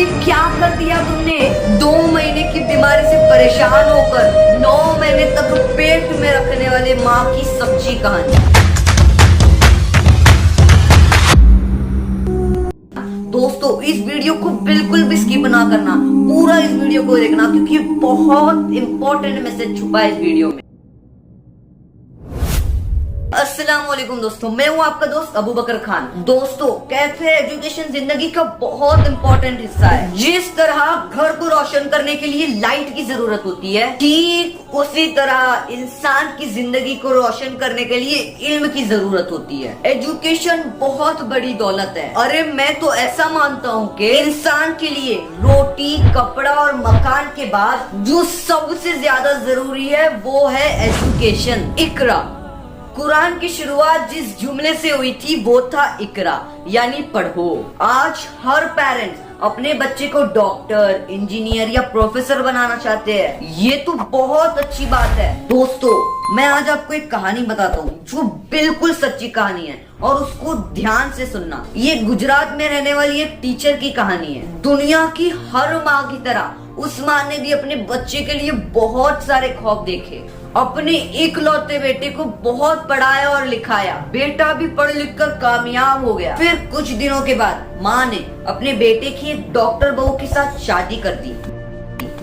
ये क्या कर दिया तुमने? 2 महीने की बीमारी से परेशान होकर 9 महीने तक पेट में रखने वाले माँ की सच्ची कहानी। दोस्तों, इस वीडियो को बिल्कुल भी स्किप ना करना, पूरा इस वीडियो को देखना क्योंकि बहुत इंपॉर्टेंट मैसेज छुपा है इस वीडियो में। अस्सलाम वालेकुम दोस्तों, मैं हूं आपका दोस्त अबू बकर खान। दोस्तों, कहते हैं एजुकेशन जिंदगी का बहुत इंपॉर्टेंट हिस्सा है। जिस तरह घर को रोशन करने के लिए लाइट की जरूरत होती है, ठीक उसी तरह इंसान की जिंदगी को रोशन करने के लिए इल्म की जरूरत होती है। एजुकेशन बहुत बड़ी दौलत है। अरे मैं तो ऐसा मानता हूँ कि इंसान के लिए रोटी, कपड़ा और मकान के बाद जो सबसे ज्यादा जरूरी है वो है एजुकेशन। इकरा। कुरान की शुरुआत जिस जुमले से हुई थी वो था इकरा, यानी पढ़ो। आज हर पेरेंट्स अपने बच्चे को डॉक्टर, इंजीनियर या प्रोफेसर बनाना चाहते हैं। ये तो बहुत अच्छी बात है। दोस्तों, मैं आज आपको एक कहानी बताता हूँ जो बिल्कुल सच्ची कहानी है और उसको ध्यान से सुनना। ये गुजरात में रहने वाली एक टीचर की कहानी है। दुनिया की हर माँ की तरह उस माँ ने भी अपने बच्चे के लिए बहुत सारे ख्वाब देखे। अपने इकलौते बेटे को बहुत पढ़ाया और लिखाया। बेटा भी पढ़ लिख कर कामयाब हो गया। फिर कुछ दिनों के बाद माँ ने अपने बेटे की एक डॉक्टर बहू के साथ शादी कर दी।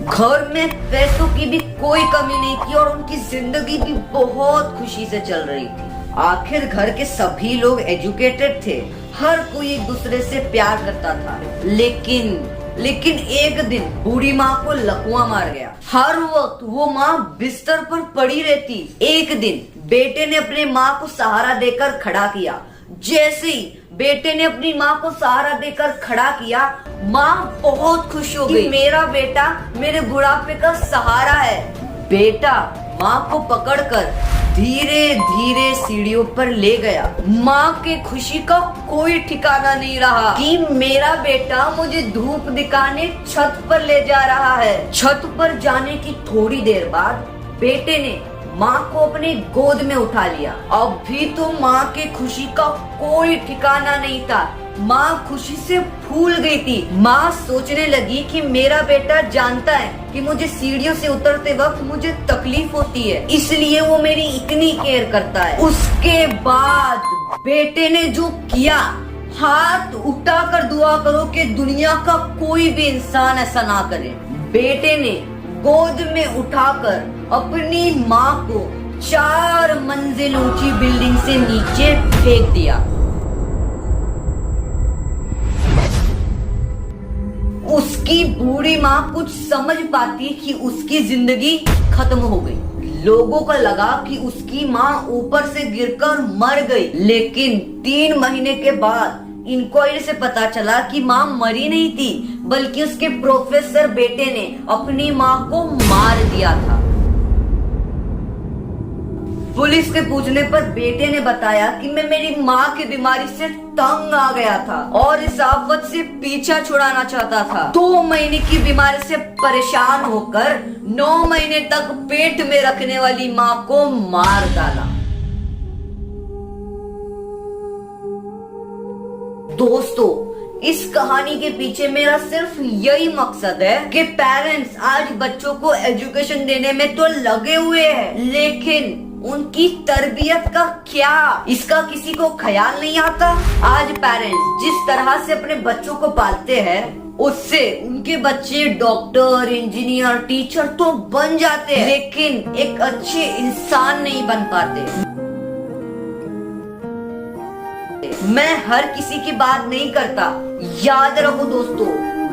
घर में पैसों की भी कोई कमी नहीं थी और उनकी जिंदगी भी बहुत खुशी से चल रही थी। आखिर घर के सभी लोग एजुकेटेड थे, हर कोई एक दूसरे से प्यार करता था। लेकिन एक दिन बूढ़ी माँ को लकवा मार गया। हर वक्त वो माँ बिस्तर पर पड़ी रहती। एक दिन बेटे ने अपने माँ को सहारा देकर खड़ा किया। जैसे ही बेटे ने अपनी माँ को सहारा देकर खड़ा किया, माँ बहुत खुश हो गई। मेरा बेटा मेरे बुढ़ापे का सहारा है। बेटा माँ को पकड़कर धीरे धीरे सीढ़ियों पर ले गया। माँ के खुशी का कोई ठिकाना नहीं रहा कि मेरा बेटा मुझे धूप दिखाने छत पर ले जा रहा है। छत पर जाने की थोड़ी देर बाद बेटे ने माँ को अपने गोद में उठा लिया। अब भी तो माँ के खुशी का कोई ठिकाना नहीं था। माँ खुशी से फूल गई थी। माँ सोचने लगी कि मेरा बेटा जानता है कि मुझे सीढ़ियों से उतरते वक्त मुझे तकलीफ होती है, इसलिए वो मेरी इतनी केयर करता है। उसके बाद बेटे ने जो किया, हाथ उठाकर दुआ करो कि दुनिया का कोई भी इंसान ऐसा ना करे। बेटे ने गोद में उठाकर अपनी माँ को 4 मंजिल ऊंची बिल्डिंग से नीचे फेंक दिया। उसकी बूढ़ी माँ कुछ समझ पाती कि उसकी जिंदगी खत्म हो गई। लोगों को लगा कि उसकी माँ ऊपर से गिरकर मर गई, लेकिन 3 महीने के बाद इंक्वायरी से पता चला कि माँ मरी नहीं थी, बल्कि उसके प्रोफेसर बेटे ने अपनी माँ को मार दिया था। पुलिस के पूछने पर बेटे ने बताया कि मैं मेरी माँ की बीमारी से तंग आ गया था और इस आफत से पीछा छुड़ाना चाहता था। 2 महीने की बीमारी से परेशान होकर 9 महीने तक पेट में रखने वाली माँ को मार डाला। दोस्तों, इस कहानी के पीछे मेरा सिर्फ यही मकसद है कि पेरेंट्स आज बच्चों को एजुकेशन देने में तो लगे हुए हैं, लेकिन उनकी तरबियत का क्या, इसका किसी को ख्याल नहीं आता। आज पेरेंट्स जिस तरह से अपने बच्चों को पालते हैं, उससे उनके बच्चे डॉक्टर, इंजीनियर, टीचर तो बन जाते हैं, लेकिन एक अच्छे इंसान नहीं बन पाते। मैं हर किसी की बात नहीं करता। याद रखो दोस्तों,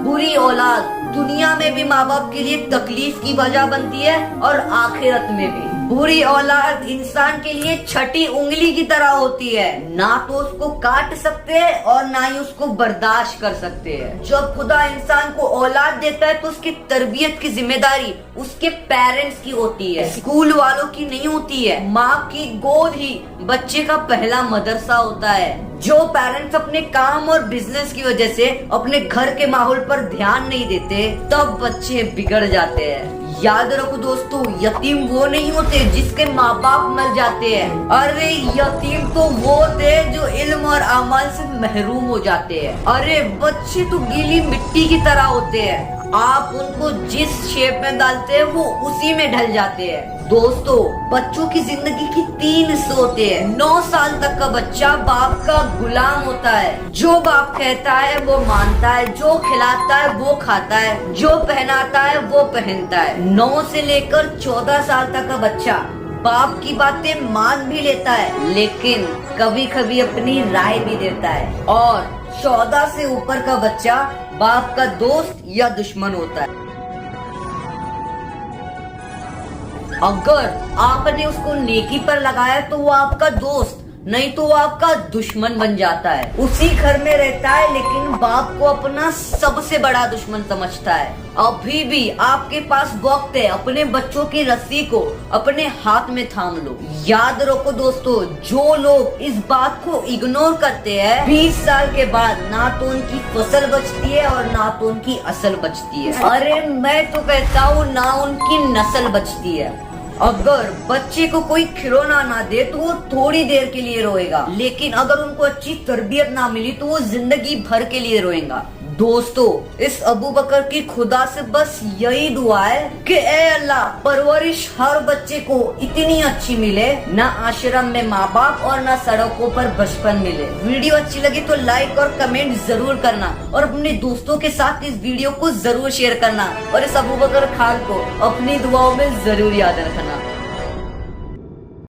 बुरी औलाद दुनिया में भी माँ बाप के लिए तकलीफ की वजह बनती है और आखिरत में भी। बुरी औलाद इंसान के लिए छठी उंगली की तरह होती है, ना तो उसको काट सकते हैं और ना ही उसको बर्दाश्त कर सकते हैं। जब खुदा इंसान को औलाद देता है तो उसकी तरबियत की जिम्मेदारी उसके पेरेंट्स की होती है, स्कूल वालों की नहीं होती है। माँ की गोद ही बच्चे का पहला मदरसा होता है। जो पेरेंट्स अपने काम और बिजनेस की वजह से अपने घर के माहौल पर ध्यान नहीं देते, तब बच्चे बिगड़ जाते हैं। याद रखो दोस्तों, यतीम वो नहीं होते जिसके माँ बाप मर जाते हैं। अरे यतीम तो वो होते हैं जो इल्म और अमल से महरूम हो जाते हैं। अरे बच्चे तो गीली मिट्टी की तरह होते हैं, आप उनको जिस शेप में डालते हैं वो उसी में ढल जाते हैं। दोस्तों, बच्चों की जिंदगी की 3 हिस्से होते हैं। 9 साल तक का बच्चा बाप का गुलाम होता है। जो बाप कहता है वो मानता है, जो खिलाता है वो खाता है, जो पहनाता है वो पहनता है। 9 से लेकर 14 साल तक का बच्चा बाप की बातें मान भी लेता है, लेकिन कभी कभी अपनी राय भी देता है। और 14 से ऊपर का बच्चा बाप का दोस्त या दुश्मन होता है। अगर आपने उसको नेकी पर लगाया तो वो आपका दोस्त, नहीं तो वो आपका दुश्मन बन जाता है। उसी घर में रहता है लेकिन बाप को अपना सबसे बड़ा दुश्मन समझता है। अभी भी आपके पास वक्त है, अपने बच्चों की रस्सी को अपने हाथ में थाम लो। याद रखो दोस्तों, जो लोग इस बात को इग्नोर करते हैं, 20 साल के बाद ना तो उनकी फसल बचती है और ना तो उनकी असल बचती है। अरे मैं तो कहता हूँ ना उनकी नस्ल बचती है। अगर बच्चे को कोई खिलौना ना दे तो वो थोड़ी देर के लिए रोएगा, लेकिन अगर उनको अच्छी तरबियत ना मिली तो वो जिंदगी भर के लिए रोएगा। दोस्तों, इस अबू बकर की खुदा से बस यही दुआ है कि ए अल्लाह, परवरिश हर बच्चे को इतनी अच्छी मिले, ना आश्रम में माँ बाप और ना सड़कों पर बचपन मिले। वीडियो अच्छी लगी तो लाइक और कमेंट जरूर करना और अपने दोस्तों के साथ इस वीडियो को जरूर शेयर करना और इस अबू बकर खान को अपनी दुआओं में जरूर याद रखना।